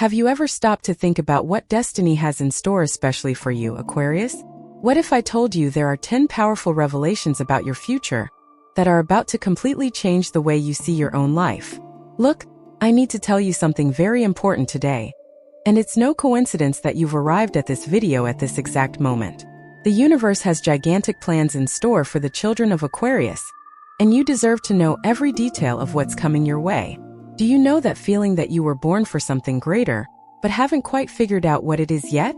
Have you ever stopped to think about what destiny has in store especially for you, Aquarius? What if I told you there are 10 powerful revelations about your future that are about to completely change the way you see your own life? Look, I need to tell you something very important today. And it's no coincidence that you've arrived at this video at this exact moment. The universe has gigantic plans in store for the children of Aquarius, and you deserve to know every detail of what's coming your way. Do you know that feeling that you were born for something greater, but haven't quite figured out what it is yet?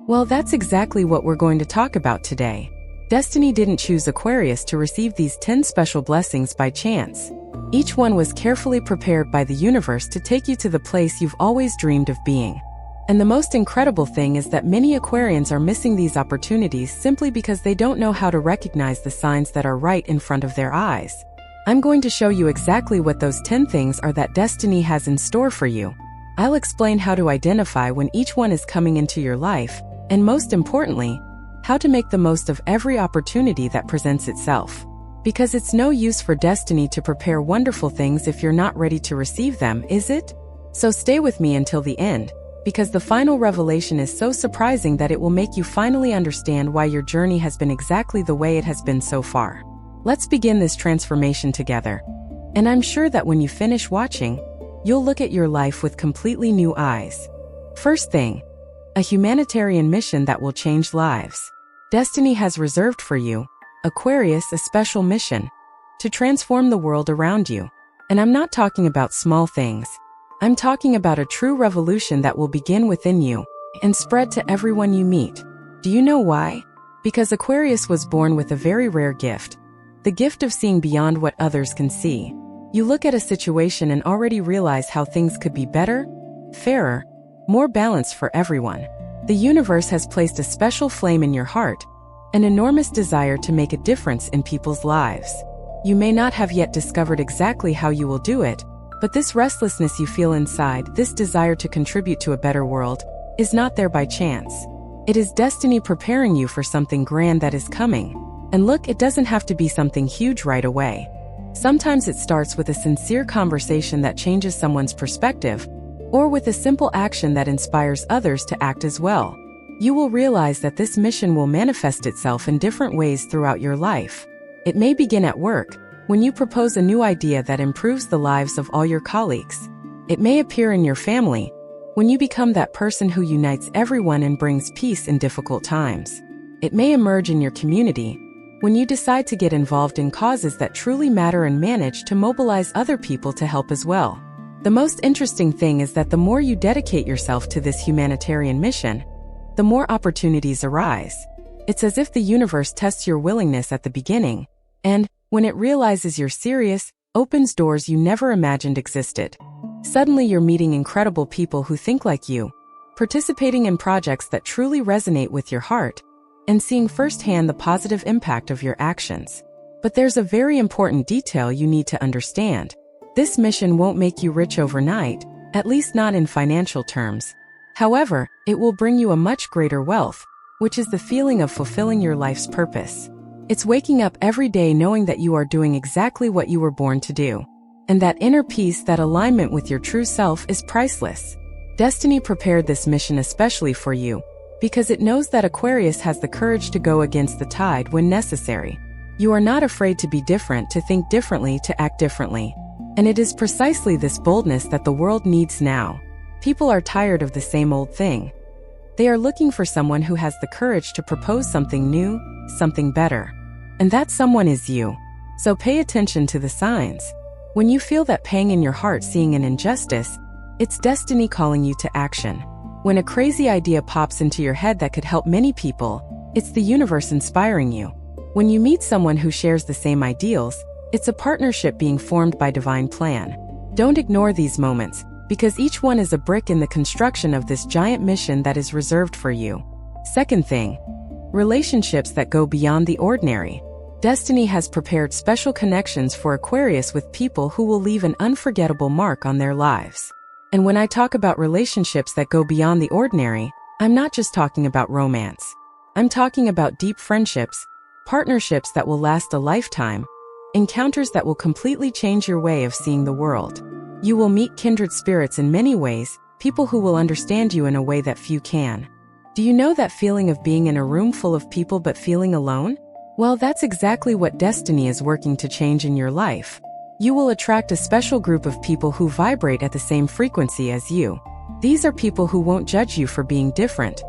Well, that's exactly what we're going to talk about today. Destiny didn't choose Aquarius to receive these 10 special blessings by chance. Each one was carefully prepared by the universe to take you to the place you've always dreamed of being. And the most incredible thing is that many Aquarians are missing these opportunities simply because they don't know how to recognize the signs that are right in front of their eyes. I'm going to show you exactly what those 10 things are that destiny has in store for you. I'll explain how to identify when each one is coming into your life, and most importantly, how to make the most of every opportunity that presents itself. Because it's no use for destiny to prepare wonderful things if you're not ready to receive them, is it? So stay with me until the end, because the final revelation is so surprising that it will make you finally understand why your journey has been exactly the way it has been so far. Let's begin this transformation together. And I'm sure that when you finish watching, you'll look at your life with completely new eyes. First thing, a humanitarian mission that will change lives. Destiny has reserved for you, Aquarius, a special mission to transform the world around you. And I'm not talking about small things. I'm talking about a true revolution that will begin within you and spread to everyone you meet. Do you know why? Because Aquarius was born with a very rare gift. The gift of seeing beyond what others can see. You look at a situation and already realize how things could be better, fairer, more balanced for everyone. The universe has placed a special flame in your heart, an enormous desire to make a difference in people's lives. You may not have yet discovered exactly how you will do it, but this restlessness you feel inside, this desire to contribute to a better world, is not there by chance. It is destiny preparing you for something grand that is coming. And look, it doesn't have to be something huge right away. Sometimes it starts with a sincere conversation that changes someone's perspective, or with a simple action that inspires others to act as well. You will realize that this mission will manifest itself in different ways throughout your life. It may begin at work, when you propose a new idea that improves the lives of all your colleagues. It may appear in your family, when you become that person who unites everyone and brings peace in difficult times. It may emerge in your community, when you decide to get involved in causes that truly matter and manage to mobilize other people to help as well. The most interesting thing is that the more you dedicate yourself to this humanitarian mission, the more opportunities arise. It's as if the universe tests your willingness at the beginning, and, when it realizes you're serious, opens doors you never imagined existed. Suddenly you're meeting incredible people who think like you, participating in projects that truly resonate with your heart, and seeing firsthand the positive impact of your actions. But there's a very important detail you need to understand. This mission won't make you rich overnight, at least not in financial terms. However, it will bring you a much greater wealth, which is the feeling of fulfilling your life's purpose. It's waking up every day knowing that you are doing exactly what you were born to do. And that inner peace, that alignment with your true self, is priceless. Destiny prepared this mission especially for you, because it knows that Aquarius has the courage to go against the tide when necessary. You are not afraid to be different, to think differently, to act differently. And it is precisely this boldness that the world needs now. People are tired of the same old thing. They are looking for someone who has the courage to propose something new, something better. And that someone is you. So pay attention to the signs. When you feel that pang in your heart seeing an injustice, it's destiny calling you to action. When a crazy idea pops into your head that could help many people, it's the universe inspiring you. When you meet someone who shares the same ideals, it's a partnership being formed by divine plan. Don't ignore these moments, because each one is a brick in the construction of this giant mission that is reserved for you. Second thing, relationships that go beyond the ordinary. Destiny has prepared special connections for Aquarius with people who will leave an unforgettable mark on their lives. And when I talk about relationships that go beyond the ordinary, I'm not just talking about romance. I'm talking about deep friendships, partnerships that will last a lifetime, encounters that will completely change your way of seeing the world. You will meet kindred spirits in many ways, people who will understand you in a way that few can. Do you know that feeling of being in a room full of people but feeling alone? Well, that's exactly what destiny is working to change in your life. You will attract a special group of people who vibrate at the same frequency as you. These are people who won't judge you for being different.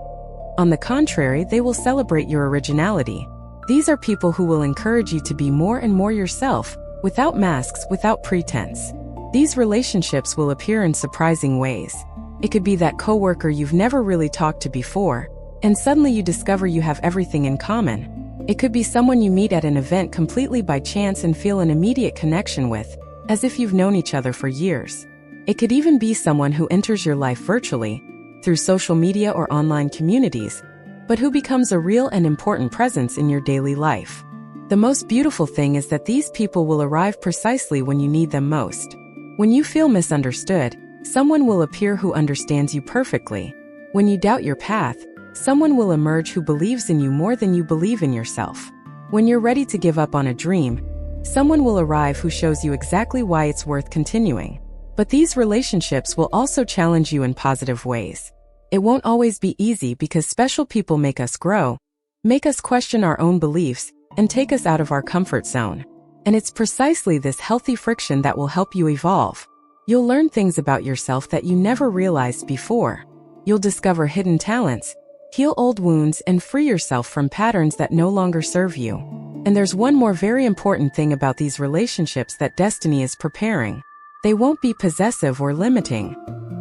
On the contrary, they will celebrate your originality. These are people who will encourage you to be more and more yourself, without masks, without pretense. These relationships will appear in surprising ways. It could be that coworker you've never really talked to before, and suddenly you discover you have everything in common. It could be someone you meet at an event completely by chance and feel an immediate connection with, as if you've known each other for years. It could even be someone who enters your life virtually, through social media or online communities, but who becomes a real and important presence in your daily life. The most beautiful thing is that these people will arrive precisely when you need them most. When you feel misunderstood, someone will appear who understands you perfectly. When you doubt your path, someone will emerge who believes in you more than you believe in yourself. When you're ready to give up on a dream, someone will arrive who shows you exactly why it's worth continuing. But these relationships will also challenge you in positive ways. It won't always be easy because special people make us grow, make us question our own beliefs, and take us out of our comfort zone. And it's precisely this healthy friction that will help you evolve. You'll learn things about yourself that you never realized before. You'll discover hidden talents, heal old wounds, and free yourself from patterns that no longer serve you. And there's one more very important thing about these relationships that destiny is preparing. They won't be possessive or limiting.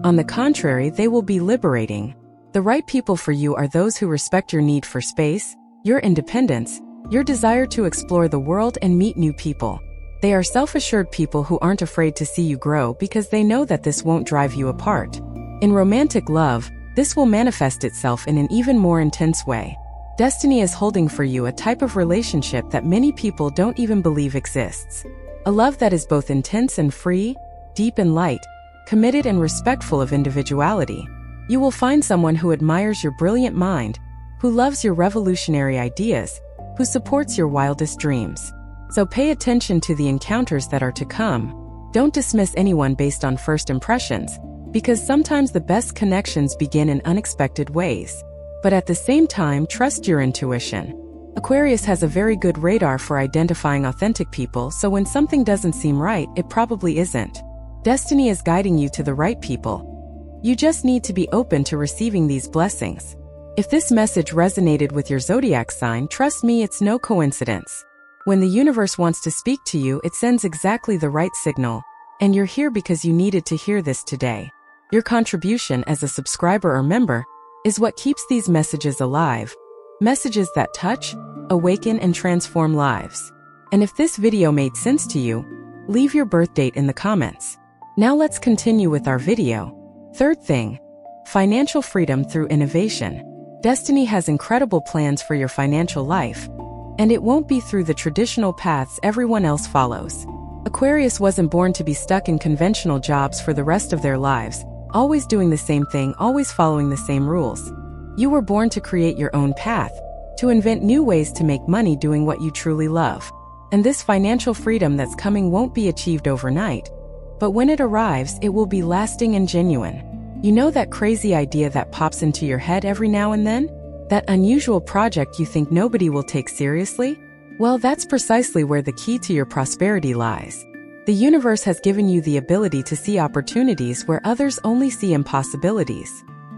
On the contrary, they will be liberating. The right people for you are those who respect your need for space, your independence, your desire to explore the world and meet new people. They are self-assured people who aren't afraid to see you grow because they know that this won't drive you apart. In romantic love, this will manifest itself in an even more intense way. Destiny is holding for you a type of relationship that many people don't even believe exists. A love that is both intense and free, deep and light, committed and respectful of individuality. You will find someone who admires your brilliant mind, who loves your revolutionary ideas, who supports your wildest dreams. So pay attention to the encounters that are to come. Don't dismiss anyone based on first impressions, because sometimes the best connections begin in unexpected ways. But at the same time, trust your intuition. Aquarius has a very good radar for identifying authentic people, so when something doesn't seem right, it probably isn't. Destiny is guiding you to the right people. You just need to be open to receiving these blessings. If this message resonated with your zodiac sign, trust me, it's no coincidence. When the universe wants to speak to you, it sends exactly the right signal, and you're here because you needed to hear this today. Your contribution as a subscriber or member is what keeps these messages alive. Messages that touch, awaken, and transform lives. And if this video made sense to you, leave your birth date in the comments. Now let's continue with our video. Third thing, financial freedom through innovation. Destiny has incredible plans for your financial life, and it won't be through the traditional paths everyone else follows. Aquarius wasn't born to be stuck in conventional jobs for the rest of their lives, always doing the same thing, always following the same rules. You were born to create your own path, to invent new ways to make money doing what you truly love. And this financial freedom that's coming won't be achieved overnight, but when it arrives, it will be lasting and genuine. You know that crazy idea that pops into your head every now and then? That unusual project you think nobody will take seriously? Well, that's precisely where the key to your prosperity lies. The universe has given you the ability to see opportunities where others only see impossibilities.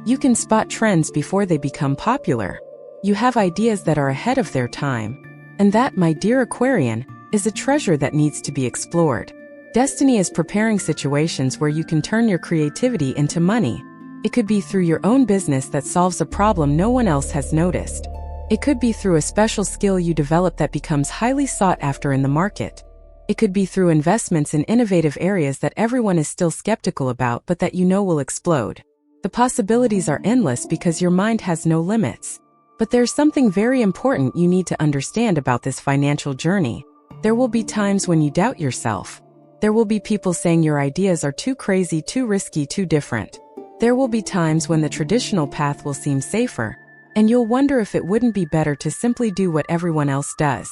You can spot trends before they become popular. You have ideas that are ahead of their time. And that, my dear Aquarian, is a treasure that needs to be explored. Destiny is preparing situations where you can turn your creativity into money. It could be through your own business that solves a problem no one else has noticed. It could be through a special skill you develop that becomes highly sought after in the market. It could be through investments in innovative areas that everyone is still skeptical about but that you know will explode. The possibilities are endless because your mind has no limits. But there's something very important you need to understand about this financial journey. There will be times when you doubt yourself. There will be people saying your ideas are too crazy, too risky, too different. There will be times when the traditional path will seem safer, and you'll wonder if it wouldn't be better to simply do what everyone else does.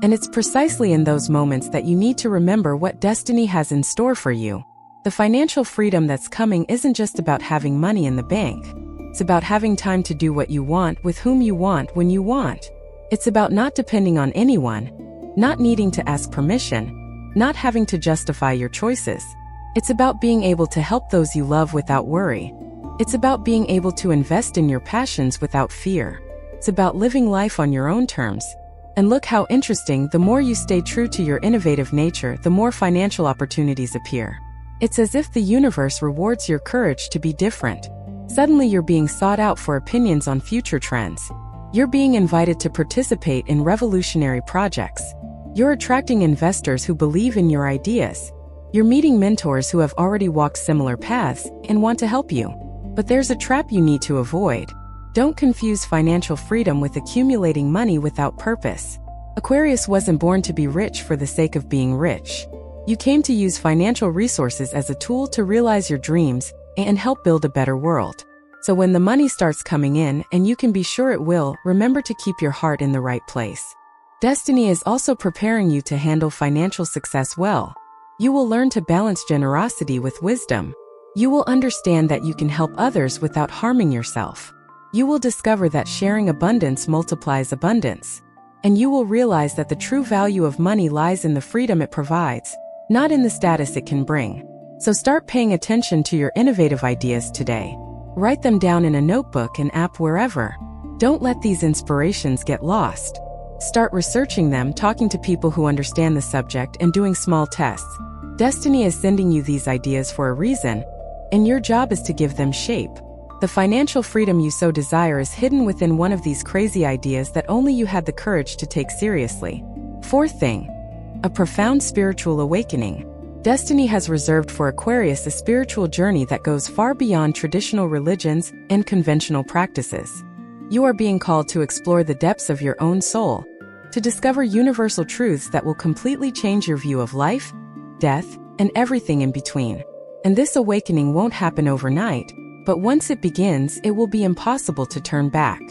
And it's precisely in those moments that you need to remember what destiny has in store for you. The financial freedom that's coming isn't just about having money in the bank. It's about having time to do what you want with whom you want when you want. It's about not depending on anyone, not needing to ask permission, not having to justify your choices. It's about being able to help those you love without worry. It's about being able to invest in your passions without fear. It's about living life on your own terms. And look how interesting, the more you stay true to your innovative nature, the more financial opportunities appear. It's as if the universe rewards your courage to be different. Suddenly you're being sought out for opinions on future trends. You're being invited to participate in revolutionary projects. You're attracting investors who believe in your ideas. You're meeting mentors who have already walked similar paths and want to help you. But there's a trap you need to avoid. Don't confuse financial freedom with accumulating money without purpose. Aquarius wasn't born to be rich for the sake of being rich. You came to use financial resources as a tool to realize your dreams and help build a better world. So when the money starts coming in, and you can be sure it will, remember to keep your heart in the right place. Destiny is also preparing you to handle financial success well. You will learn to balance generosity with wisdom. You will understand that you can help others without harming yourself. You will discover that sharing abundance multiplies abundance. And you will realize that the true value of money lies in the freedom it provides, not in the status it can bring. So start paying attention to your innovative ideas today. Write them down in a notebook and app wherever. Don't let these inspirations get lost. Start researching them, talking to people who understand the subject, and doing small tests. Destiny is sending you these ideas for a reason, and your job is to give them shape. The financial freedom you so desire is hidden within one of these crazy ideas that only you had the courage to take seriously. Fourth thing, a profound spiritual awakening. Destiny has reserved for Aquarius a spiritual journey that goes far beyond traditional religions and conventional practices. You are being called to explore the depths of your own soul, to discover universal truths that will completely change your view of life, death, and everything in between. And this awakening won't happen overnight, but once it begins, it will be impossible to turn back.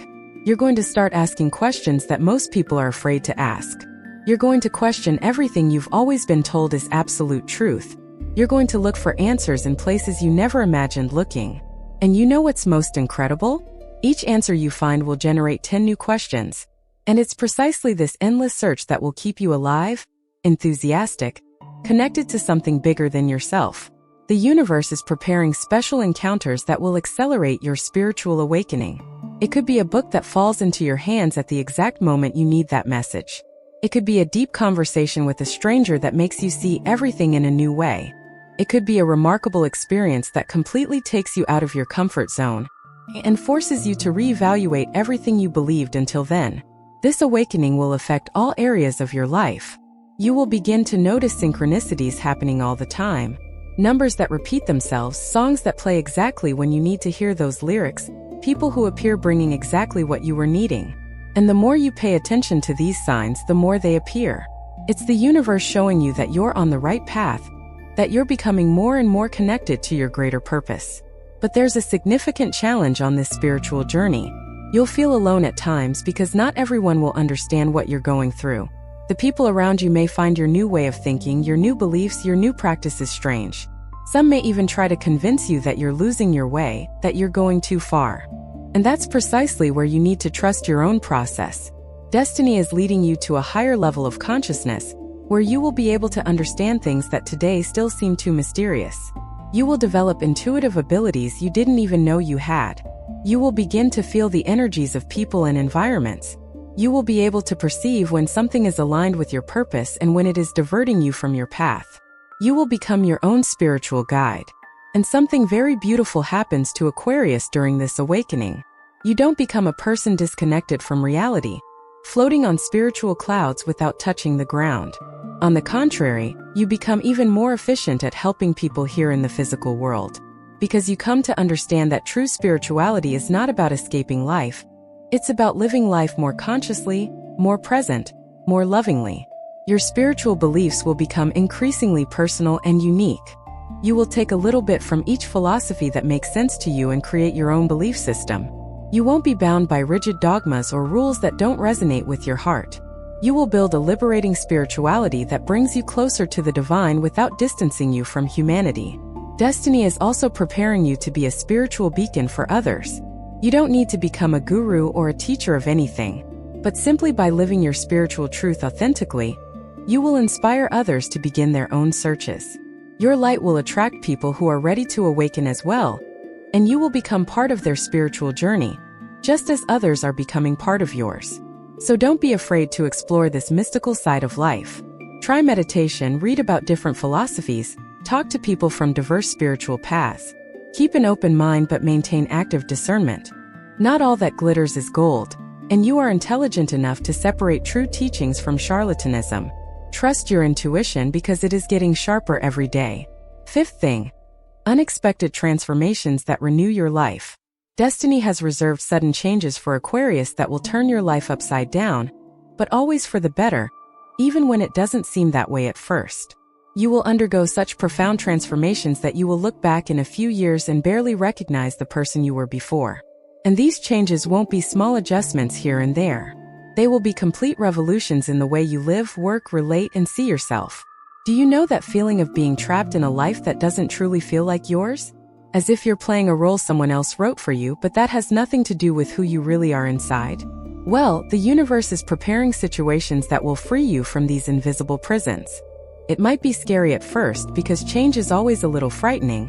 You're going to start asking questions that most people are afraid to ask. You're going to question everything you've always been told is absolute truth. You're going to look for answers in places you never imagined looking. And you know what's most incredible? Each answer you find will generate 10 new questions. And it's precisely this endless search that will keep you alive, enthusiastic, connected to something bigger than yourself. The universe is preparing special encounters that will accelerate your spiritual awakening. It could be a book that falls into your hands at the exact moment you need that message. It could be a deep conversation with a stranger that makes you see everything in a new way. It could be a remarkable experience that completely takes you out of your comfort zone and forces you to reevaluate everything you believed until then. This awakening will affect all areas of your life. You will begin to notice synchronicities happening all the time. Numbers that repeat themselves, songs that play exactly when you need to hear those lyrics, people who appear bringing exactly what you were needing. And the more you pay attention to these signs, the more they appear. It's the universe showing you that you're on the right path, that you're becoming more and more connected to your greater purpose. But there's a significant challenge on this spiritual journey. You'll feel alone at times because not everyone will understand what you're going through. The people around you may find your new way of thinking, your new beliefs, your new practices strange. Some may even try to convince you that you're losing your way, that you're going too far. And that's precisely where you need to trust your own process. Destiny is leading you to a higher level of consciousness, where you will be able to understand things that today still seem too mysterious. You will develop intuitive abilities you didn't even know you had. You will begin to feel the energies of people and environments. You will be able to perceive when something is aligned with your purpose and when it is diverting you from your path. You will become your own spiritual guide. And something very beautiful happens to Aquarius during this awakening. You don't become a person disconnected from reality, floating on spiritual clouds without touching the ground. On the contrary, you become even more efficient at helping people here in the physical world. Because you come to understand that true spirituality is not about escaping life. It's about living life more consciously, more present, more lovingly. Your spiritual beliefs will become increasingly personal and unique. You will take a little bit from each philosophy that makes sense to you and create your own belief system. You won't be bound by rigid dogmas or rules that don't resonate with your heart. You will build a liberating spirituality that brings you closer to the divine without distancing you from humanity. Destiny is also preparing you to be a spiritual beacon for others. You don't need to become a guru or a teacher of anything, but simply by living your spiritual truth authentically, you will inspire others to begin their own searches. Your light will attract people who are ready to awaken as well, and you will become part of their spiritual journey, just as others are becoming part of yours. So don't be afraid to explore this mystical side of life. Try meditation, read about different philosophies, talk to people from diverse spiritual paths. Keep an open mind but maintain active discernment. Not all that glitters is gold, and you are intelligent enough to separate true teachings from charlatanism. Trust your intuition because it is getting sharper every day. Fifth thing, unexpected transformations that renew your life. Destiny has reserved sudden changes for Aquarius that will turn your life upside down, but always for the better, even when it doesn't seem that way at first. You will undergo such profound transformations that you will look back in a few years and barely recognize the person you were before. And these changes won't be small adjustments here and there. They will be complete revolutions in the way you live, work, relate, and see yourself. Do you know that feeling of being trapped in a life that doesn't truly feel like yours? As if you're playing a role someone else wrote for you, but that has nothing to do with who you really are inside? Well, the universe is preparing situations that will free you from these invisible prisons. It might be scary at first because change is always a little frightening,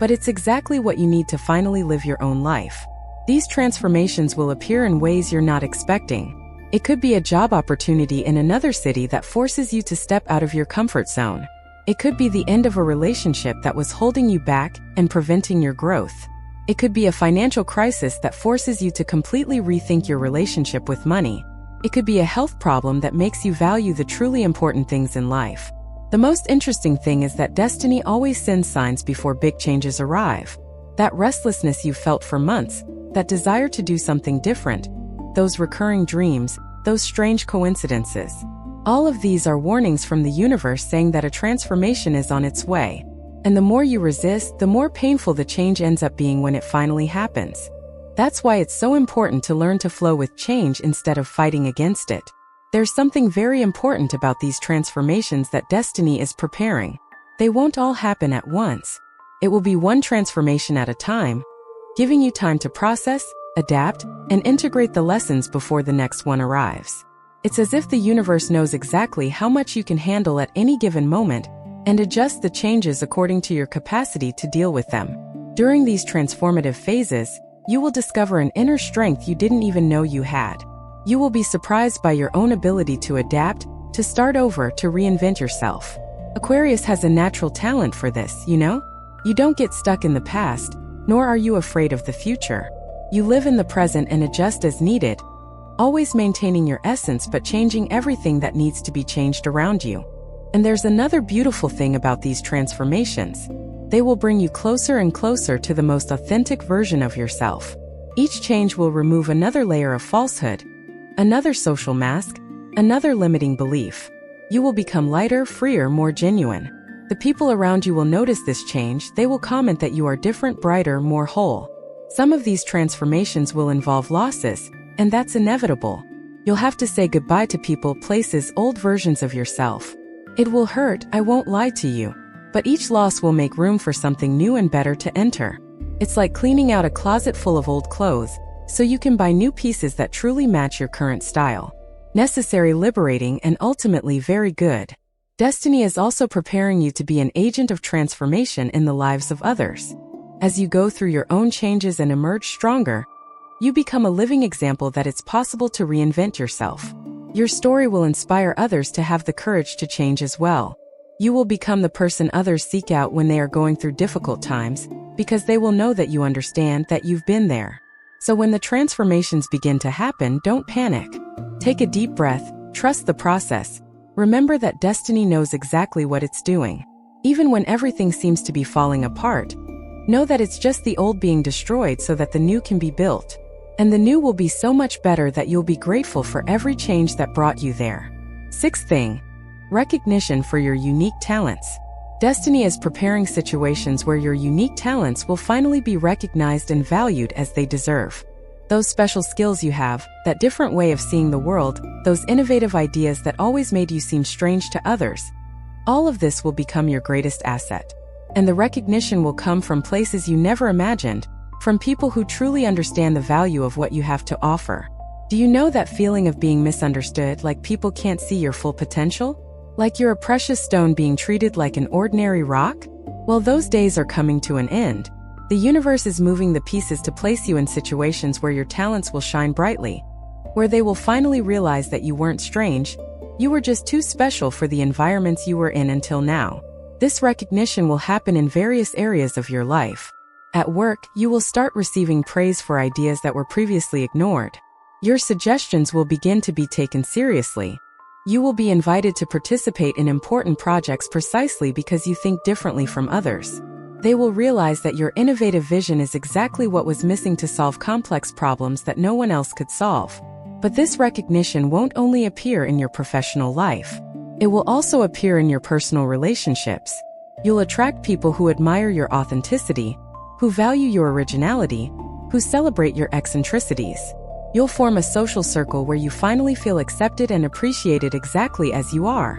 but it's exactly what you need to finally live your own life. These transformations will appear in ways you're not expecting. It could be a job opportunity in another city that forces you to step out of your comfort zone. It could be the end of a relationship that was holding you back and preventing your growth. It could be a financial crisis that forces you to completely rethink your relationship with money. It could be a health problem that makes you value the truly important things in life. The most interesting thing is that destiny always sends signs before big changes arrive. That restlessness you've felt for months, that desire to do something different, those recurring dreams, those strange coincidences. All of these are warnings from the universe saying that a transformation is on its way. And the more you resist, the more painful the change ends up being when it finally happens. That's why it's so important to learn to flow with change instead of fighting against it. There's something very important about these transformations that destiny is preparing. They won't all happen at once. It will be one transformation at a time, giving you time to process, adapt, and integrate the lessons before the next one arrives. It's as if the universe knows exactly how much you can handle at any given moment and adjusts the changes according to your capacity to deal with them. During these transformative phases, you will discover an inner strength you didn't even know you had. You will be surprised by your own ability to adapt, to start over, to reinvent yourself. Aquarius has a natural talent for this, you know? You don't get stuck in the past, nor are you afraid of the future. You live in the present and adjust as needed, always maintaining your essence but changing everything that needs to be changed around you. And there's another beautiful thing about these transformations. They will bring you closer and closer to the most authentic version of yourself. Each change will remove another layer of falsehood, another social mask, another limiting belief. You will become lighter, freer, more genuine. The people around you will notice this change. They will comment that you are different, brighter, more whole. Some of these transformations will involve losses, and that's inevitable. You'll have to say goodbye to people, places, old versions of yourself. It will hurt, I won't lie to you. But each loss will make room for something new and better to enter. It's like cleaning out a closet full of old clothes, so you can buy new pieces that truly match your current style. Necessary, liberating, and ultimately very good. Destiny is also preparing you to be an agent of transformation in the lives of others. As you go through your own changes and emerge stronger, you become a living example that it's possible to reinvent yourself. Your story will inspire others to have the courage to change as well. You will become the person others seek out when they are going through difficult times, because they will know that you understand, that you've been there. So when the transformations begin to happen, don't panic. Take a deep breath, trust the process. Remember that destiny knows exactly what it's doing. Even when everything seems to be falling apart, know that it's just the old being destroyed so that the new can be built. And the new will be so much better that you'll be grateful for every change that brought you there. Sixth thing, recognition for your unique talents. Destiny is preparing situations where your unique talents will finally be recognized and valued as they deserve. Those special skills you have, that different way of seeing the world, those innovative ideas that always made you seem strange to others, all of this will become your greatest asset. And the recognition will come from places you never imagined, from people who truly understand the value of what you have to offer. Do you know that feeling of being misunderstood, like people can't see your full potential? Like you're a precious stone being treated like an ordinary rock? Well, those days are coming to an end. The universe is moving the pieces to place you in situations where your talents will shine brightly, where they will finally realize that you weren't strange, you were just too special for the environments you were in until now. This recognition will happen in various areas of your life. At work, you will start receiving praise for ideas that were previously ignored. Your suggestions will begin to be taken seriously. You will be invited to participate in important projects precisely because you think differently from others. They will realize that your innovative vision is exactly what was missing to solve complex problems that no one else could solve. But this recognition won't only appear in your professional life. It will also appear in your personal relationships. You'll attract people who admire your authenticity, who value your originality, who celebrate your eccentricities. You'll form a social circle where you finally feel accepted and appreciated exactly as you are,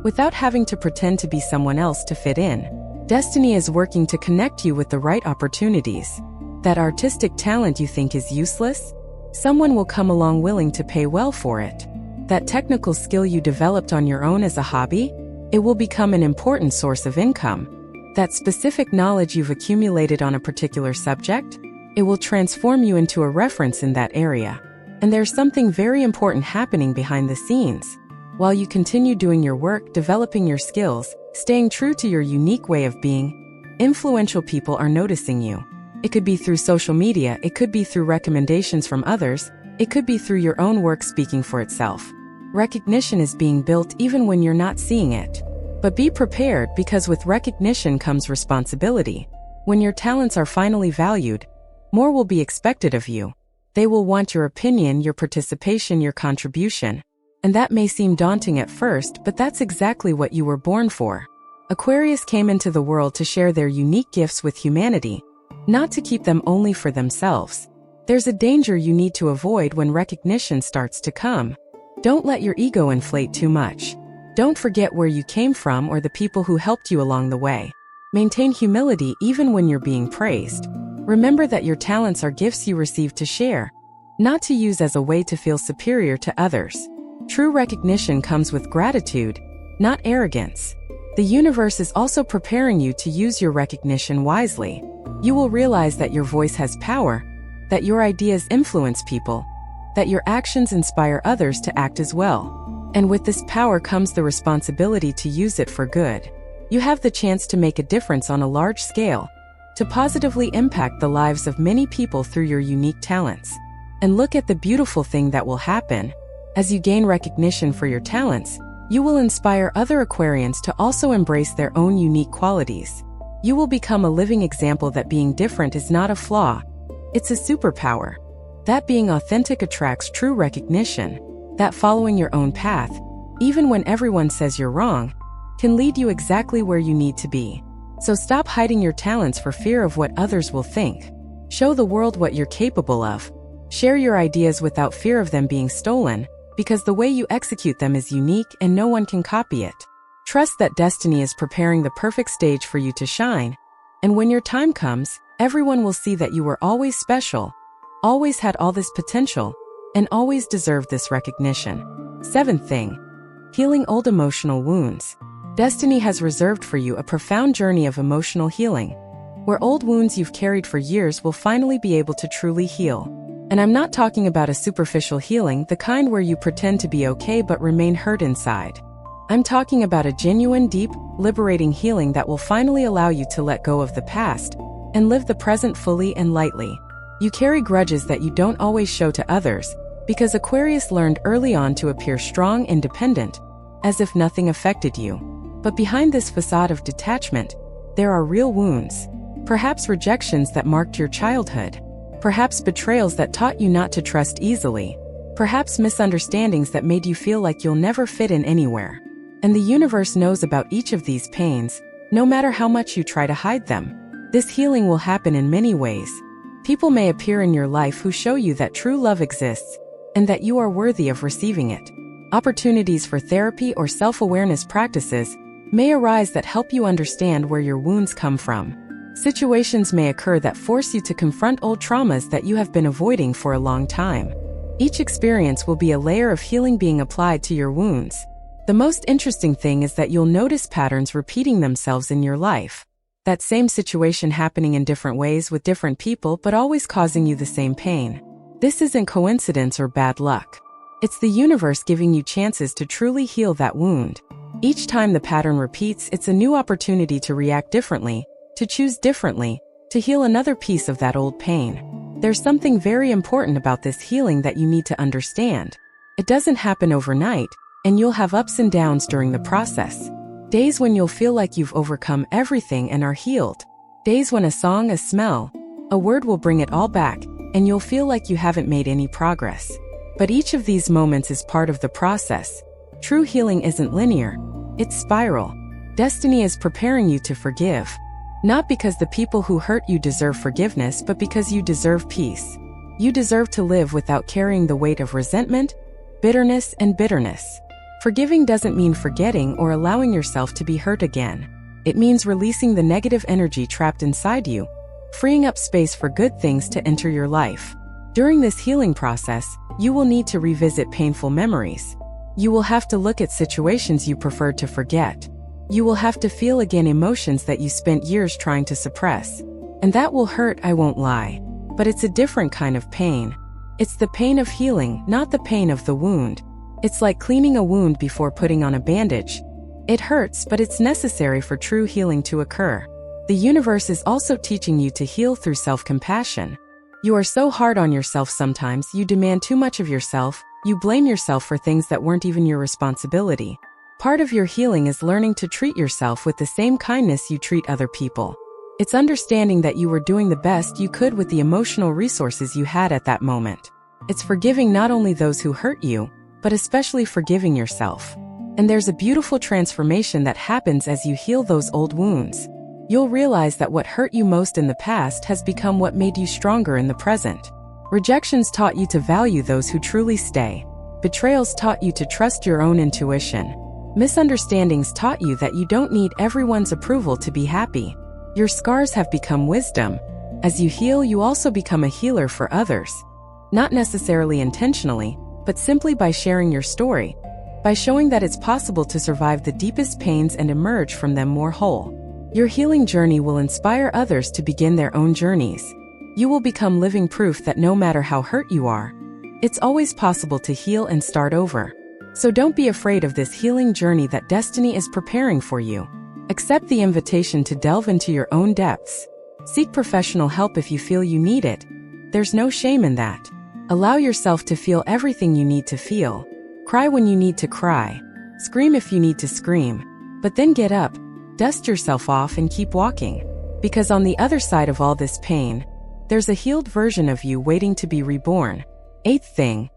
without having to pretend to be someone else to fit in. Destiny is working to connect you with the right opportunities. That artistic talent you think is useless? Someone will come along willing to pay well for it. That technical skill you developed on your own as a hobby? It will become an important source of income. That specific knowledge you've accumulated on a particular subject? It will transform you into a reference in that area. And there's something very important happening behind the scenes. While you continue doing your work, developing your skills, staying true to your unique way of being, influential people are noticing you. It could be through social media, it could be through recommendations from others, it could be through your own work speaking for itself. Recognition is being built even when you're not seeing it. But be prepared, because with recognition comes responsibility. When your talents are finally valued, more will be expected of you. They will want your opinion, your participation, your contribution. And that may seem daunting at first, but that's exactly what you were born for. Aquarius came into the world to share their unique gifts with humanity, not to keep them only for themselves. There's a danger you need to avoid when recognition starts to come. Don't let your ego inflate too much. Don't forget where you came from or the people who helped you along the way. Maintain humility even when you're being praised. Remember that your talents are gifts you received to share, not to use as a way to feel superior to others. True recognition comes with gratitude, not arrogance. The universe is also preparing you to use your recognition wisely. You will realize that your voice has power, that your ideas influence people, that your actions inspire others to act as well. And with this power comes the responsibility to use it for good. You have the chance to make a difference on a large scale, to positively impact the lives of many people through your unique talents. And look at the beautiful thing that will happen. As you gain recognition for your talents, you will inspire other Aquarians to also embrace their own unique qualities. You will become a living example that being different is not a flaw, it's a superpower. That being authentic attracts true recognition. That following your own path, even when everyone says you're wrong, can lead you exactly where you need to be. So stop hiding your talents for fear of what others will think. Show the world what you're capable of. Share your ideas without fear of them being stolen, because the way you execute them is unique and no one can copy it. Trust that destiny is preparing the perfect stage for you to shine. And when your time comes, everyone will see that you were always special, always had all this potential, and always deserved this recognition. Seventh thing, healing old emotional wounds. Destiny has reserved for you a profound journey of emotional healing, where old wounds you've carried for years will finally be able to truly heal. And I'm not talking about a superficial healing, the kind where you pretend to be okay but remain hurt inside. I'm talking about a genuine, deep, liberating healing that will finally allow you to let go of the past and live the present fully and lightly. You carry grudges that you don't always show to others, because Aquarius learned early on to appear strong, independent, as if nothing affected you. But behind this facade of detachment, there are real wounds. Perhaps rejections that marked your childhood. Perhaps betrayals that taught you not to trust easily. Perhaps misunderstandings that made you feel like you'll never fit in anywhere. And the universe knows about each of these pains, no matter how much you try to hide them. This healing will happen in many ways. People may appear in your life who show you that true love exists, and that you are worthy of receiving it. Opportunities for therapy or self-awareness practices may arise that help you understand where your wounds come from. Situations may occur that force you to confront old traumas that you have been avoiding for a long time. Each experience will be a layer of healing being applied to your wounds. The most interesting thing is that you'll notice patterns repeating themselves in your life. That same situation happening in different ways with different people but always causing you the same pain. This isn't coincidence or bad luck. It's the universe giving you chances to truly heal that wound. Each time the pattern repeats, it's a new opportunity to react differently, to choose differently, to heal another piece of that old pain. There's something very important about this healing that you need to understand. It doesn't happen overnight, and you'll have ups and downs during the process. Days when you'll feel like you've overcome everything and are healed. Days when a song, a smell, a word will bring it all back, and you'll feel like you haven't made any progress. But each of these moments is part of the process. True healing isn't linear, it's spiral. Destiny is preparing you to forgive. Not because the people who hurt you deserve forgiveness, but because you deserve peace. You deserve to live without carrying the weight of resentment, bitterness, and bitterness. Forgiving doesn't mean forgetting or allowing yourself to be hurt again. It means releasing the negative energy trapped inside you, freeing up space for good things to enter your life. During this healing process, you will need to revisit painful memories. You will have to look at situations you preferred to forget. You will have to feel again emotions that you spent years trying to suppress. And that will hurt, I won't lie. But it's a different kind of pain. It's the pain of healing, not the pain of the wound. It's like cleaning a wound before putting on a bandage. It hurts, but it's necessary for true healing to occur. The universe is also teaching you to heal through self-compassion. You are so hard on yourself sometimes, you demand too much of yourself, you blame yourself for things that weren't even your responsibility. Part of your healing is learning to treat yourself with the same kindness you treat other people. It's understanding that you were doing the best you could with the emotional resources you had at that moment. It's forgiving not only those who hurt you, but especially forgiving yourself. And there's a beautiful transformation that happens as you heal those old wounds. You'll realize that what hurt you most in the past has become what made you stronger in the present. Rejections taught you to value those who truly stay. Betrayals taught you to trust your own intuition. Misunderstandings taught you that you don't need everyone's approval to be happy. Your scars have become wisdom. As you heal, you also become a healer for others. Not necessarily intentionally, but simply by sharing your story, by showing that it's possible to survive the deepest pains and emerge from them more whole. Your healing journey will inspire others to begin their own journeys. You will become living proof that no matter how hurt you are, it's always possible to heal and start over. So don't be afraid of this healing journey that destiny is preparing for you. Accept the invitation to delve into your own depths. Seek professional help if you feel you need it. There's no shame in that. Allow yourself to feel everything you need to feel. Cry when you need to cry. Scream if you need to scream. But then get up, dust yourself off and keep walking. Because on the other side of all this pain, there's a healed version of you waiting to be reborn. 8th thing.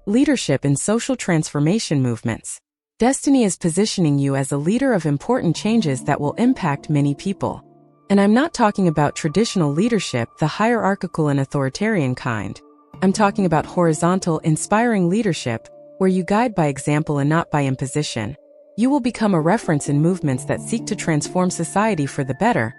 Leadership in social transformation movements. Destiny is positioning you as a leader of important changes that will impact many people. And I'm not talking about traditional leadership, the hierarchical and authoritarian kind. I'm talking about horizontal, inspiring leadership, where you guide by example and not by imposition. You will become a reference in movements that seek to transform society for the better,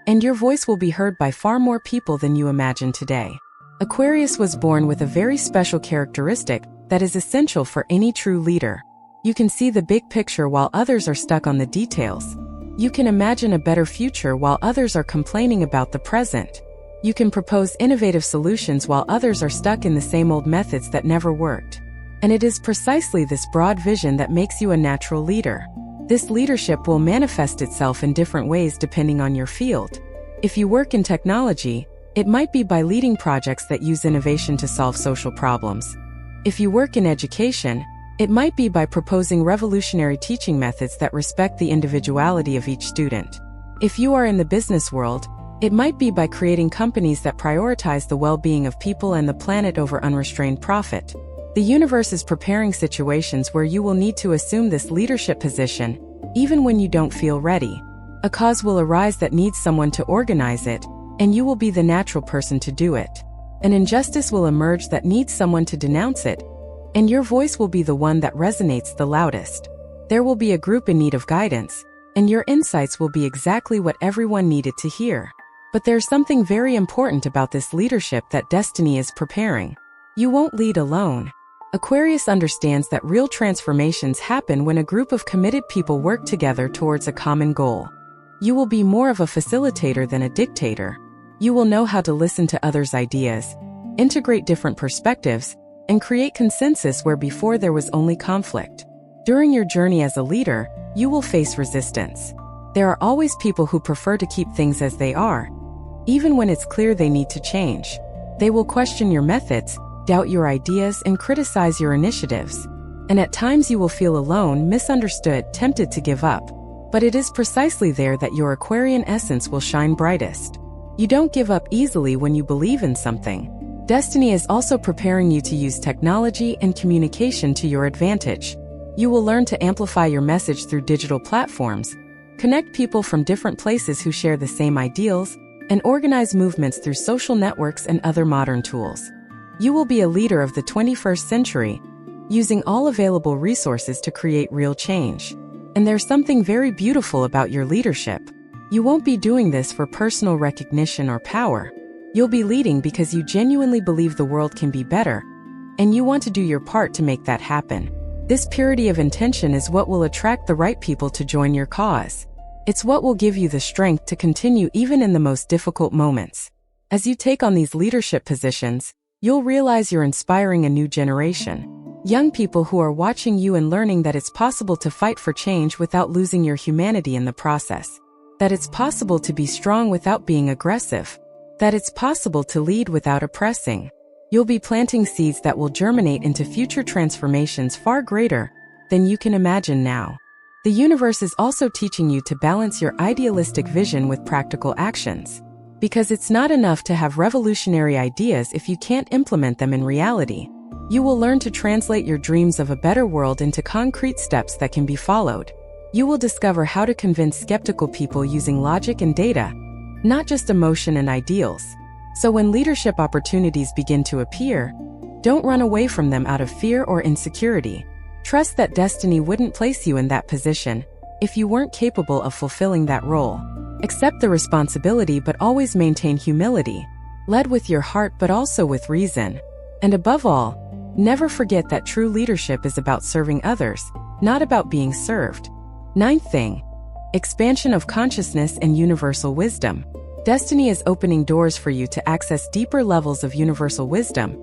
and your voice will be heard by far more people than you imagine today. Aquarius was born with a very special characteristic that is essential for any true leader. You can see the big picture while others are stuck on the details. You can imagine a better future while others are complaining about the present. You can propose innovative solutions while others are stuck in the same old methods that never worked. And it is precisely this broad vision that makes you a natural leader. This leadership will manifest itself in different ways depending on your field. If you work in technology, it might be by leading projects that use innovation to solve social problems. If you work in education, it might be by proposing revolutionary teaching methods that respect the individuality of each student. If you are in the business world, it might be by creating companies that prioritize the well-being of people and the planet over unrestrained profit. The universe is preparing situations where you will need to assume this leadership position, even when you don't feel ready. A cause will arise that needs someone to organize it, and you will be the natural person to do it. An injustice will emerge that needs someone to denounce it, and your voice will be the one that resonates the loudest. There will be a group in need of guidance, and your insights will be exactly what everyone needed to hear. But there's something very important about this leadership that destiny is preparing. You won't lead alone. Aquarius understands that real transformations happen when a group of committed people work together towards a common goal. You will be more of a facilitator than a dictator. You will know how to listen to others' ideas, integrate different perspectives, and create consensus where before there was only conflict. During your journey as a leader, you will face resistance. There are always people who prefer to keep things as they are, even when it's clear they need to change. They will question your methods, doubt your ideas, and criticize your initiatives. And at times you will feel alone, misunderstood, tempted to give up. But it is precisely there that your Aquarian essence will shine brightest. You don't give up easily when you believe in something. Destiny is also preparing you to use technology and communication to your advantage. You will learn to amplify your message through digital platforms, connect people from different places who share the same ideals, and organize movements through social networks and other modern tools. You will be a leader of the 21st century, using all available resources to create real change. And there's something very beautiful about your leadership. You won't be doing this for personal recognition or power. You'll be leading because you genuinely believe the world can be better, and you want to do your part to make that happen. This purity of intention is what will attract the right people to join your cause. It's what will give you the strength to continue even in the most difficult moments. As you take on these leadership positions, you'll realize you're inspiring a new generation. Young people who are watching you and learning that it's possible to fight for change without losing your humanity in the process. That it's possible to be strong without being aggressive. That it's possible to lead without oppressing. You'll be planting seeds that will germinate into future transformations far greater than you can imagine now. The universe is also teaching you to balance your idealistic vision with practical actions. Because it's not enough to have revolutionary ideas if you can't implement them in reality. You will learn to translate your dreams of a better world into concrete steps that can be followed. You will discover how to convince skeptical people using logic and data, not just emotion and ideals. So when leadership opportunities begin to appear, don't run away from them out of fear or insecurity. Trust that destiny wouldn't place you in that position if you weren't capable of fulfilling that role. Accept the responsibility but always maintain humility. Lead with your heart but also with reason. And above all, never forget that true leadership is about serving others, not about being served. Ninth thing, expansion of consciousness and universal wisdom. Destiny is opening doors for you to access deeper levels of universal wisdom,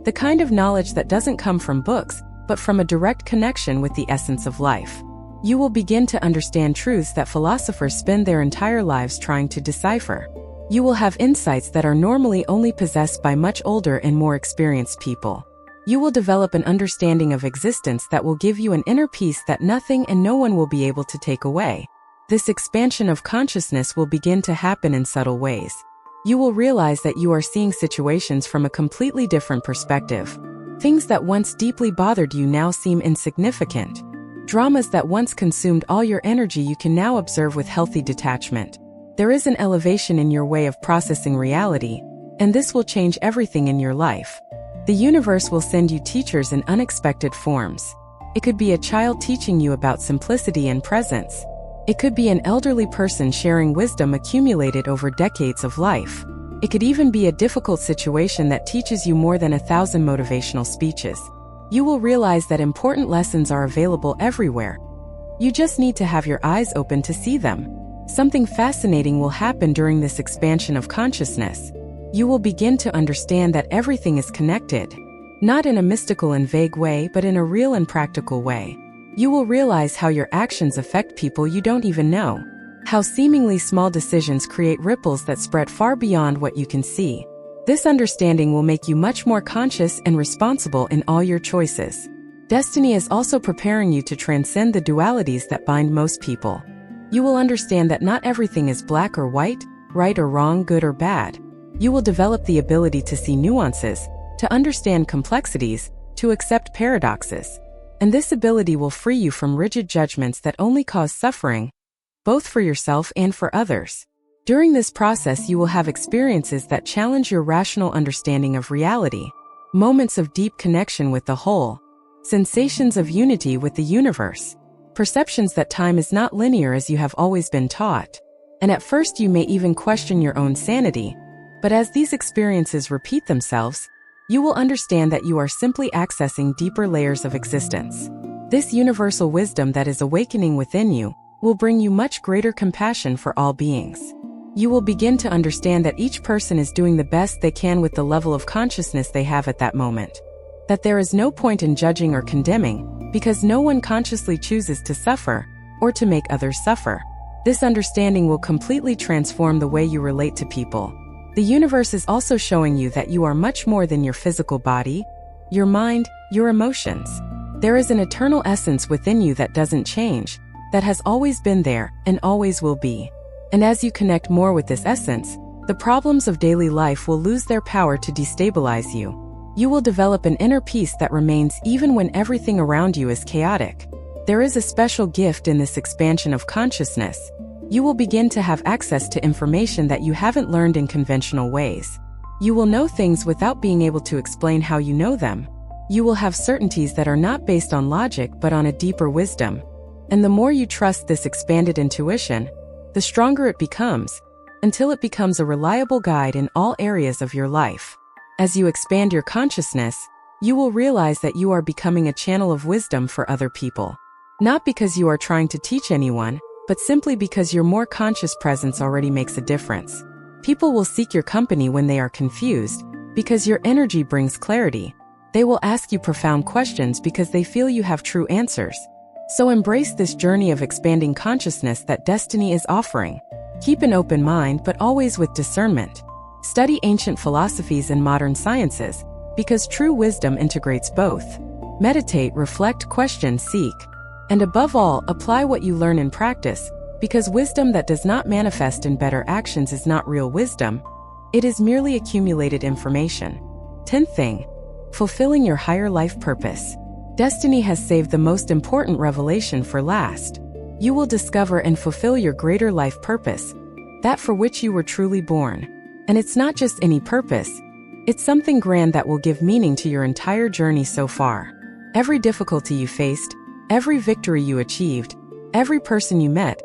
the kind of knowledge that doesn't come from books, but from a direct connection with the essence of life. You will begin to understand truths that philosophers spend their entire lives trying to decipher. You will have insights that are normally only possessed by much older and more experienced people. You will develop an understanding of existence that will give you an inner peace that nothing and no one will be able to take away. This expansion of consciousness will begin to happen in subtle ways. You will realize that you are seeing situations from a completely different perspective. Things that once deeply bothered you now seem insignificant. Dramas that once consumed all your energy you can now observe with healthy detachment. There is an elevation in your way of processing reality, and this will change everything in your life. The universe will send you teachers in unexpected forms. It could be a child teaching you about simplicity and presence. It could be an elderly person sharing wisdom accumulated over decades of life. It could even be a difficult situation that teaches you more than 1,000 motivational speeches. You will realize that important lessons are available everywhere. You just need to have your eyes open to see them. Something fascinating will happen during this expansion of consciousness. You will begin to understand that everything is connected, not in a mystical and vague way, but in a real and practical way. You will realize how your actions affect people you don't even know, how seemingly small decisions create ripples that spread far beyond what you can see. This understanding will make you much more conscious and responsible in all your choices. Destiny is also preparing you to transcend the dualities that bind most people. You will understand that not everything is black or white, right or wrong, good or bad. You will develop the ability to see nuances, to understand complexities, to accept paradoxes. And this ability will free you from rigid judgments that only cause suffering, both for yourself and for others. During this process, you will have experiences that challenge your rational understanding of reality, moments of deep connection with the whole, sensations of unity with the universe. perceptions that time is not linear as you have always been taught. And at first you may even question your own sanity, but as these experiences repeat themselves, you will understand that you are simply accessing deeper layers of existence. This universal wisdom that is awakening within you will bring you much greater compassion for all beings. You will begin to understand that each person is doing the best they can with the level of consciousness they have at that moment. That there is no point in judging or condemning, because no one consciously chooses to suffer or to make others suffer. This understanding will completely transform the way you relate to people. The universe is also showing you that you are much more than your physical body, your mind, your emotions. There is an eternal essence within you that doesn't change, that has always been there and always will be. And as you connect more with this essence, the problems of daily life will lose their power to destabilize you. You will develop an inner peace that remains even when everything around you is chaotic. There is a special gift in this expansion of consciousness. You will begin to have access to information that you haven't learned in conventional ways. You will know things without being able to explain how you know them. You will have certainties that are not based on logic but on a deeper wisdom. And the more you trust this expanded intuition, the stronger it becomes, until it becomes a reliable guide in all areas of your life. As you expand your consciousness, you will realize that you are becoming a channel of wisdom for other people. Not because you are trying to teach anyone, but simply because your more conscious presence already makes a difference. People will seek your company when they are confused, because your energy brings clarity. They will ask you profound questions because they feel you have true answers. So embrace this journey of expanding consciousness that destiny is offering. Keep an open mind, but always with discernment. Study ancient philosophies and modern sciences, because true wisdom integrates both. Meditate, reflect, question, seek. And above all, apply what you learn in practice, because wisdom that does not manifest in better actions is not real wisdom. It is merely accumulated information. 10th thing, fulfilling your higher life purpose. Destiny has saved the most important revelation for last. You will discover and fulfill your greater life purpose, that for which you were truly born. And it's not just any purpose, it's something grand that will give meaning to your entire journey so far. Every difficulty you faced, every victory you achieved, every person you met,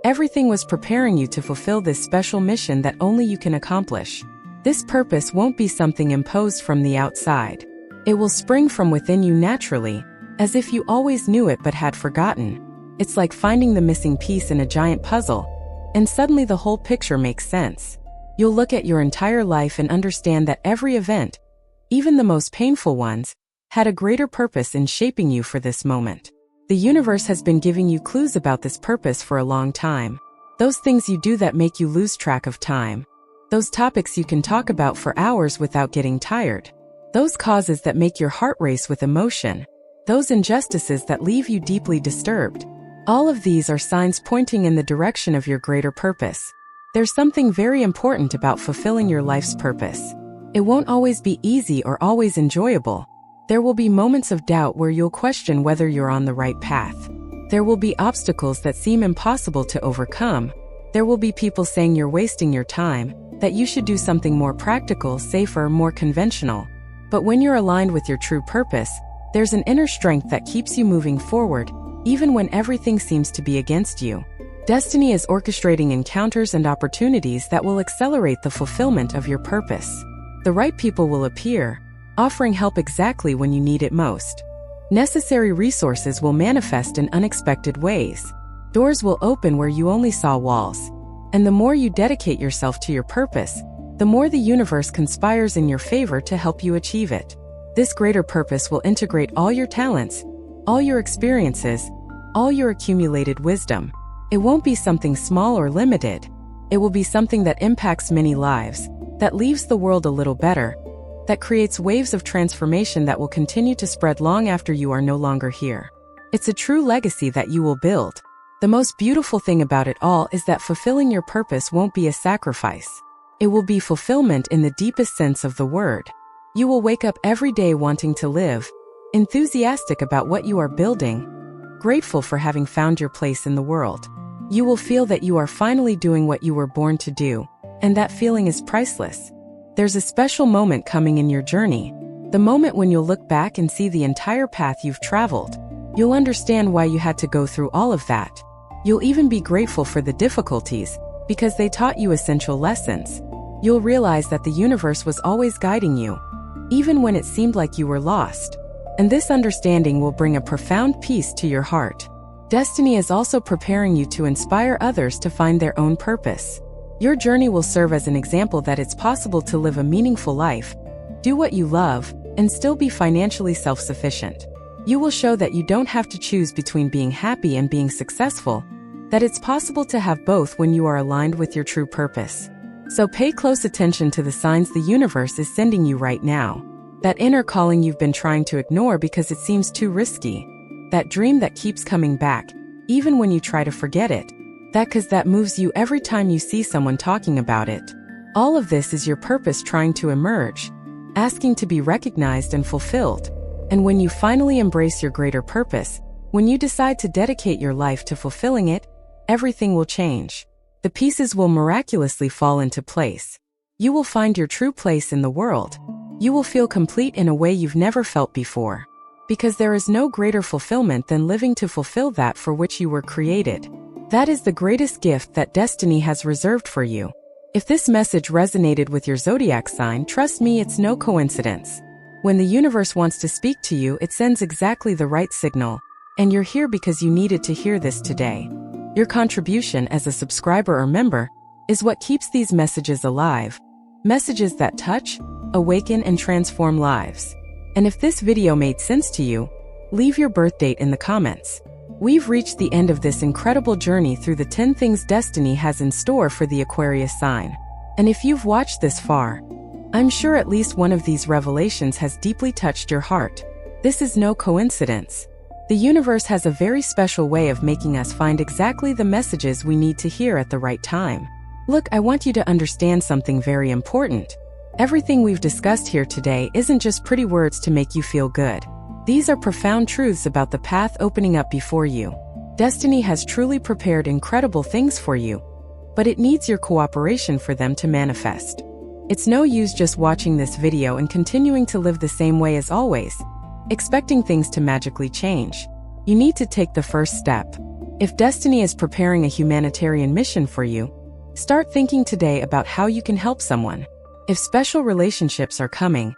everything was preparing you to fulfill this special mission that only you can accomplish. This purpose won't be something imposed from the outside. It will spring from within you naturally, as if you always knew it but had forgotten. It's like finding the missing piece in a giant puzzle, and suddenly the whole picture makes sense. You'll look at your entire life and understand that every event, even the most painful ones, had a greater purpose in shaping you for this moment. The universe has been giving you clues about this purpose for a long time. Those things you do that make you lose track of time. Those topics you can talk about for hours without getting tired. Those causes that make your heart race with emotion. Those injustices that leave you deeply disturbed. All of these are signs pointing in the direction of your greater purpose. There's something very important about fulfilling your life's purpose. It won't always be easy or always enjoyable. There will be moments of doubt where you'll question whether you're on the right path. There will be obstacles that seem impossible to overcome. There will be people saying you're wasting your time, that you should do something more practical, safer, more conventional. But when you're aligned with your true purpose, there's an inner strength that keeps you moving forward, even when everything seems to be against you. Destiny is orchestrating encounters and opportunities that will accelerate the fulfillment of your purpose. The right people will appear, offering help exactly when you need it most. Necessary resources will manifest in unexpected ways. Doors will open where you only saw walls. And the more you dedicate yourself to your purpose, the more the universe conspires in your favor to help you achieve it. This greater purpose will integrate all your talents, all your experiences, all your accumulated wisdom. It won't be something small or limited. It will be something that impacts many lives, that leaves the world a little better, that creates waves of transformation that will continue to spread long after you are no longer here. It's a true legacy that you will build. The most beautiful thing about it all is that fulfilling your purpose won't be a sacrifice. It will be fulfillment in the deepest sense of the word. You will wake up every day wanting to live, enthusiastic about what you are building, grateful for having found your place in the world. You will feel that you are finally doing what you were born to do, and that feeling is priceless. There's a special moment coming in your journey, the moment when you'll look back and see the entire path you've traveled. You'll understand why you had to go through all of that. You'll even be grateful for the difficulties, because they taught you essential lessons. You'll realize that the universe was always guiding you, even when it seemed like you were lost. And this understanding will bring a profound peace to your heart. Destiny is also preparing you to inspire others to find their own purpose. Your journey will serve as an example that it's possible to live a meaningful life, do what you love, and still be financially self-sufficient. You will show that you don't have to choose between being happy and being successful, that it's possible to have both when you are aligned with your true purpose. So pay close attention to the signs the universe is sending you right now. That inner calling you've been trying to ignore because it seems too risky. That dream that keeps coming back, even when you try to forget it. That moves you every time you see someone talking about it. All of this is your purpose trying to emerge, asking to be recognized and fulfilled. And when you finally embrace your greater purpose, when you decide to dedicate your life to fulfilling it, everything will change. The pieces will miraculously fall into place. You will find your true place in the world. You will feel complete in a way you've never felt before. Because there is no greater fulfillment than living to fulfill that for which you were created. That is the greatest gift that destiny has reserved for you. If this message resonated with your zodiac sign, trust me, it's no coincidence. When the universe wants to speak to you, it sends exactly the right signal. And you're here because you needed to hear this today. Your contribution as a subscriber or member is what keeps these messages alive. Messages that touch, awaken, and transform lives. And if this video made sense to you, leave your birth date in the comments. We've reached the end of this incredible journey through the 10 things destiny has in store for the Aquarius sign. And if you've watched this far, I'm sure at least one of these revelations has deeply touched your heart. This is no coincidence. The universe has a very special way of making us find exactly the messages we need to hear at the right time. Look, I want you to understand something very important. Everything we've discussed here today isn't just pretty words to make you feel good. These are profound truths about the path opening up before you. Destiny has truly prepared incredible things for you, but it needs your cooperation for them to manifest. It's no use just watching this video and continuing to live the same way as always, expecting things to magically change. You need to take the first step. If destiny is preparing a humanitarian mission for you, start thinking today about how you can help someone. If special relationships are coming,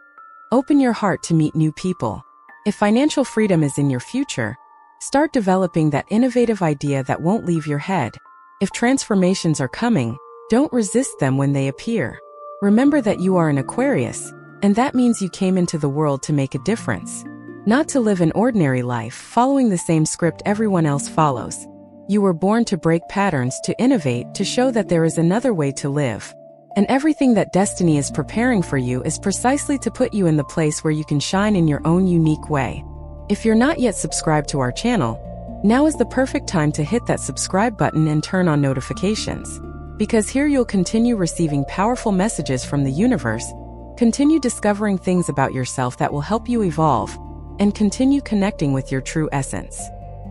open your heart to meet new people. If financial freedom is in your future, start developing that innovative idea that won't leave your head. If transformations are coming, don't resist them when they appear. Remember that you are an Aquarius, and that means you came into the world to make a difference. Not to live an ordinary life, following the same script everyone else follows. You were born to break patterns, to innovate, to show that there is another way to live. And everything that destiny is preparing for you is precisely to put you in the place where you can shine in your own unique way. If you're not yet subscribed to our channel, now is the perfect time to hit that subscribe button and turn on notifications. Because here you'll continue receiving powerful messages from the universe, continue discovering things about yourself that will help you evolve, and continue connecting with your true essence.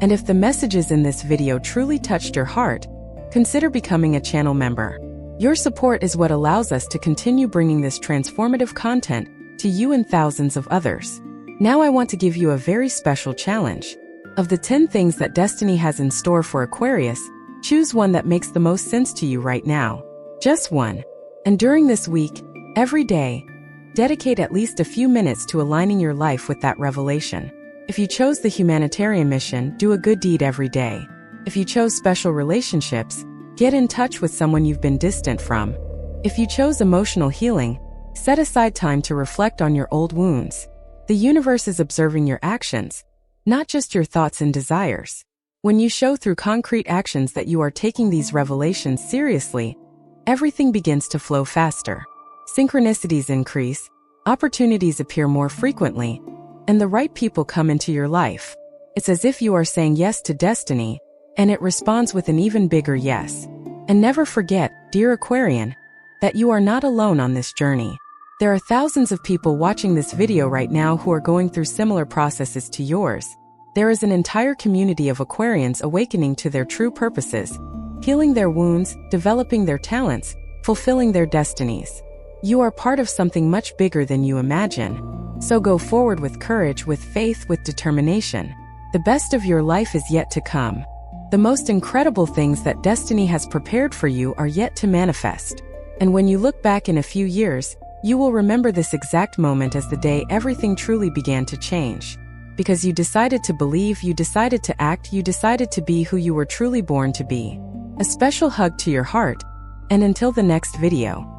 And if the messages in this video truly touched your heart, consider becoming a channel member. Your support is what allows us to continue bringing this transformative content to you and thousands of others. Now I want to give you a very special challenge. Of the 10 things that destiny has in store for Aquarius, choose one that makes the most sense to you right now. Just one. And during this week, every day, dedicate at least a few minutes to aligning your life with that revelation. If you chose the humanitarian mission, do a good deed every day. If you chose special relationships, get in touch with someone you've been distant from. If you chose emotional healing, set aside time to reflect on your old wounds. The universe is observing your actions, not just your thoughts and desires. When you show through concrete actions that you are taking these revelations seriously, everything begins to flow faster. Synchronicities increase, opportunities appear more frequently, and the right people come into your life. It's as if you are saying yes to destiny, and it responds with an even bigger yes. And never forget, dear Aquarian, that you are not alone on this journey. There are thousands of people watching this video right now who are going through similar processes to yours. There is an entire community of Aquarians awakening to their true purposes, healing their wounds, developing their talents, fulfilling their destinies. You are part of something much bigger than you imagine. So go forward with courage, with faith, with determination. The best of your life is yet to come. The most incredible things that destiny has prepared for you are yet to manifest. And when you look back in a few years, you will remember this exact moment as the day everything truly began to change. Because you decided to believe, you decided to act, you decided to be who you were truly born to be. A special hug to your heart, and until the next video.